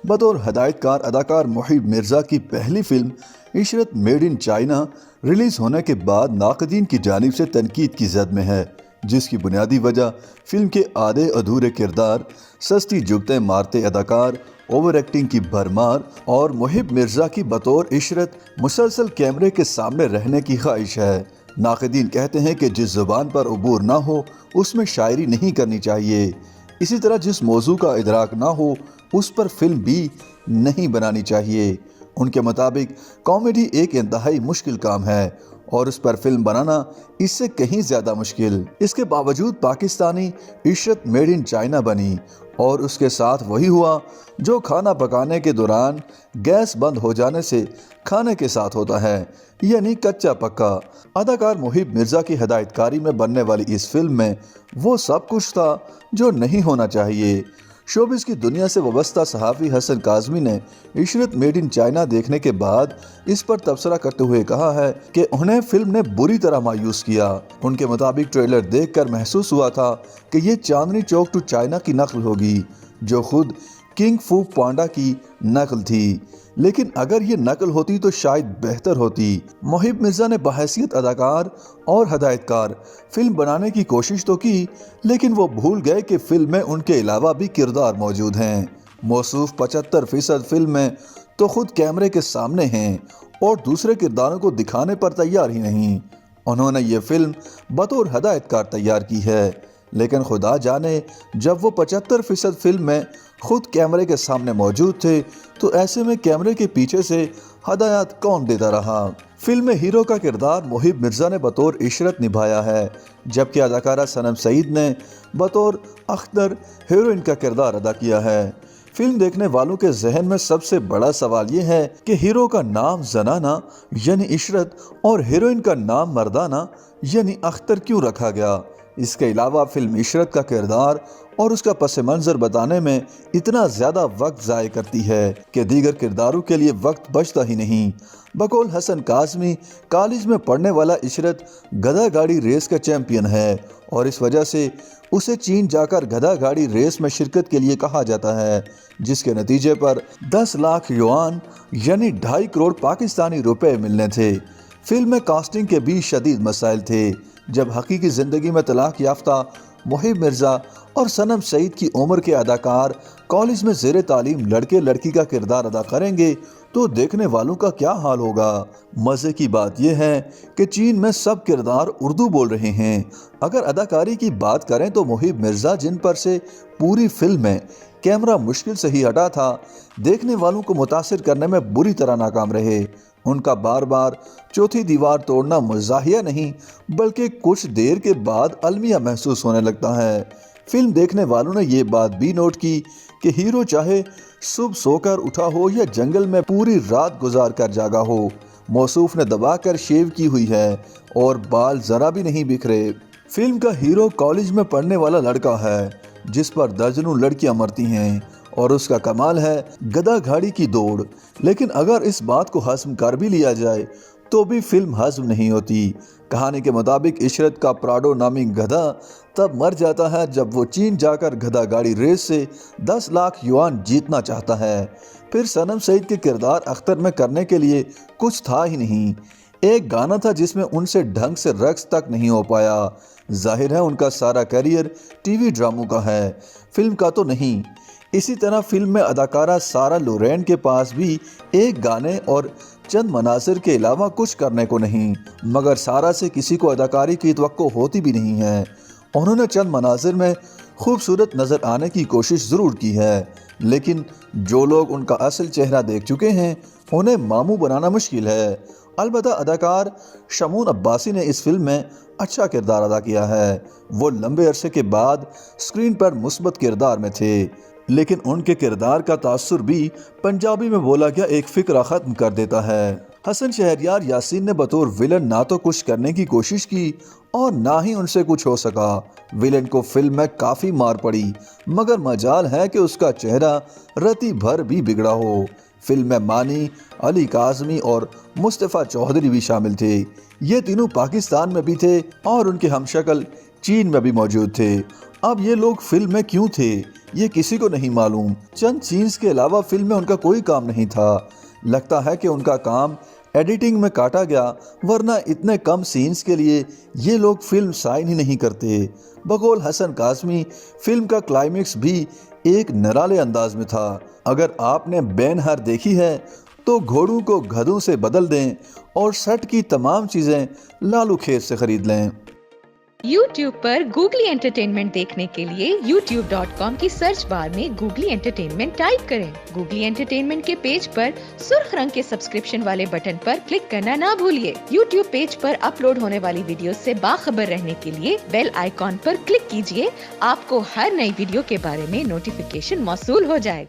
بطور ہدایت کار اداکار محب مرزا کی پہلی film Ishrat made in China release ہونے کے بعد ناقدین کی جانب سے تنقید کی زد میں ہے، جس کی بنیادی وجہ فلم کے آدھے ادھورے کردار، سستی جگتیں مارتے اداکار، اوور ایکٹنگ کی بھرمار اور محب مرزا کی بطور عشرت مسلسل کیمرے کے سامنے رہنے کی خواہش ہے۔ ناقدین کہتے ہیں کہ جس زبان پر عبور نہ ہو اس میں شاعری نہیں کرنی چاہیے، اسی طرح جس موضوع کا ادراک نہ ہو اس پر فلم بھی نہیں بنانی چاہیے۔ ان کے مطابق کامیڈی ایک انتہائی مشکل کام ہے اور اس پر فلم بنانا اس سے کہیں زیادہ مشکل۔ اس کے باوجود پاکستانی عشرت میڈ ان چائنا بنی اور اس کے ساتھ وہی ہوا جو کھانا پکانے کے دوران گیس بند ہو جانے سے کھانے کے ساتھ ہوتا ہے، یعنی کچا پکا۔ اداکار محب مرزا کی ہدایت کاری میں بننے والی اس فلم میں وہ سب کچھ تھا جو نہیں ہونا چاہیے۔ شوبز کی دنیا سے وابستہ صحافی حسن کاظمی نے عشرت میڈ ان چائنا دیکھنے کے بعد اس پر تبصرہ کرتے ہوئے کہا ہے کہ انہیں فلم نے بری طرح مایوس کیا۔ ان کے مطابق ٹریلر دیکھ کر محسوس ہوا تھا کہ یہ چاندنی چوک ٹو چائنا کی نقل ہوگی، جو خود کنگ فو پانڈا کی نقل تھی، لیکن اگر یہ نقل ہوتی تو شاید بہتر ہوتی۔ محب مرزا نے بحیثیت اداکار اور ہدایت کار فلم بنانے کی کوشش تو کی، لیکن وہ بھول گئے کہ فلم میں ان کے علاوہ بھی کردار موجود ہیں۔ موصوف 75% فلم میں تو خود کیمرے کے سامنے ہیں اور دوسرے کرداروں کو دکھانے پر تیار ہی نہیں۔ انہوں نے یہ فلم بطور ہدایت کار تیار کی ہے، لیکن خدا جانے جب وہ 75% فلم میں خود کیمرے کے سامنے موجود تھے تو ایسے میں کیمرے کے پیچھے سے ہدایات کون دیتا رہا۔ فلم میں ہیرو کا کردار محب مرزا نے بطور عشرت نبھایا ہے، جبکہ اداکارہ صنم سعید نے بطور اختر ہیروئن کا کردار ادا کیا ہے۔ فلم دیکھنے والوں کے ذہن میں سب سے بڑا سوال یہ ہے کہ ہیرو کا نام زنانہ یعنی عشرت اور ہیروئن کا نام مردانہ یعنی اختر کیوں رکھا گیا۔ اس کے علاوہ فلم عشرت کا کردار اور اس کا پس منظر بتانے میں اتنا زیادہ وقت ضائع کرتی ہے کہ دیگر کرداروں کے لیے وقت بچتا ہی نہیں۔ بقول حسن کاظمی کالج میں پڑھنے والا عشرت گدھا گاڑی ریس کا چیمپئن ہے اور اس وجہ سے اسے چین جا کر گدھا گاڑی ریس میں شرکت کے لیے کہا جاتا ہے، جس کے نتیجے پر 10 لاکھ یوان یعنی 2.5 کروڑ پاکستانی روپے ملنے تھے۔ فلم میں کاسٹنگ کے بھی شدید مسائل تھے۔ جب حقیقی زندگی میں طلاق یافتہ محب مرزا اور صنم سعید کی عمر کے اداکار کالج میں زیر تعلیم لڑکے لڑکی کا کردار ادا کریں گے تو دیکھنے والوں کا کیا حال ہوگا۔ مزے کی بات یہ ہے کہ چین میں سب کردار اردو بول رہے ہیں۔ اگر اداکاری کی بات کریں تو محب مرزا جن پر سے پوری فلم میں کیمرہ مشکل سے ہی ہٹا تھا، دیکھنے والوں کو متاثر کرنے میں بری طرح ناکام رہے۔ ان کا بار بار چوتھی دیوار توڑنا مزاحیہ نہیں بلکہ کچھ دیر کے بعد المیہ محسوس ہونے لگتا ہے۔ فلم دیکھنے والوں نے یہ بات بھی نوٹ کی کہ ہیرو چاہے صبح سو کر اٹھا ہو یا جنگل میں پوری رات گزار کر جاگا ہو، موصوف نے دبا کر شیو کی ہوئی ہے اور بال ذرا بھی نہیں بکھرے۔ فلم کا ہیرو کالج میں پڑھنے والا لڑکا ہے جس پر درجنوں لڑکیاں مرتی ہیں اور اس کا کمال ہے گدھا گاڑی کی دوڑ، لیکن اگر اس بات کو ہضم کر بھی لیا جائے تو بھی فلم ہضم نہیں ہوتی۔ کہانی کے مطابق عشرت کا پراڈو نامی گدھا تب مر جاتا ہے جب وہ چین جا کر گدھا گاڑی ریس سے 10 لاکھ یوان جیتنا چاہتا ہے۔ پھر صنم سعید کے کردار اختر میں کرنے کے لیے کچھ تھا ہی نہیں۔ ایک گانا تھا جس میں ان سے ڈھنگ سے رقص تک نہیں ہو پایا۔ ظاہر ہے ان کا سارا کیریئر ٹی وی ڈراموں کا ہے، فلم کا تو نہیں۔ اسی طرح فلم میں اداکارہ سارہ لورین کے پاس بھی ایک گانے اور چند مناظر کے علاوہ کچھ کرنے کو نہیں، مگر سارہ سے کسی کو اداکاری کی توقع ہوتی بھی نہیں ہے۔ انہوں نے چند مناظر میں خوبصورت نظر آنے کی کوشش ضرور کی ہے، لیکن جو لوگ ان کا اصل چہرہ دیکھ چکے ہیں انہیں ماموں بنانا مشکل ہے۔ البتہ اداکار شمون عباسی نے اس فلم میں اچھا کردار ادا کیا ہے۔ وہ لمبے عرصے کے بعد اسکرین پر مثبت کردار میں تھے، لیکن ان کے کردار کا تاثر بھی پنجابی میں بولا گیا ایک فقرہ ختم کر دیتا ہے۔ حسن شہریار یاسین نے بطور ویلن نہ تو کچھ کرنے کی کوشش کی اور نہ ہی ان سے کچھ ہو سکا۔ ویلن کو فلم میں کافی مار پڑی، مگر مجال ہے کہ اس کا چہرہ رتی بھر بھی بگڑا ہو۔ فلم میں مانی، علی کاظمی اور مصطفیٰ چودھری بھی شامل تھے۔ یہ تینوں پاکستان میں بھی تھے اور ان کے ہم شکل چین میں بھی موجود تھے۔ اب یہ لوگ فلم میں کیوں تھے یہ کسی کو نہیں معلوم۔ چند سینز کے علاوہ فلم میں ان کا کوئی کام نہیں تھا۔ لگتا ہے کہ ان کا کام ایڈیٹنگ میں کاٹا گیا، ورنہ اتنے کم سینز کے لیے یہ لوگ فلم سائن ہی نہیں کرتے۔ بقول حسن قاسمی، فلم کا کلائمیکس بھی ایک نرالے انداز میں تھا۔ اگر آپ نے بین ہر دیکھی ہے تو گھوڑوں کو گدھوں سے بدل دیں اور سیٹ کی تمام چیزیں لالو کھیت سے خرید لیں۔ YouTube پر گوگلی انٹرٹینمنٹ دیکھنے کے لیے youtube.com کی سرچ بار میں گوگلی انٹرٹینمنٹ ٹائپ کریں۔ گوگلی انٹرٹینمنٹ کے پیج پر سرخ رنگ کے سبسکرپشن والے بٹن پر کلک کرنا نہ بھولیے۔ YouTube پیج پر اپلوڈ ہونے والی ویڈیوز سے باخبر رہنے کے لیے بیل آئیکن پر کلک کیجیے۔ آپ کو ہر نئی ویڈیو کے بارے میں نوٹیفیکیشن موصول ہو جائے گا۔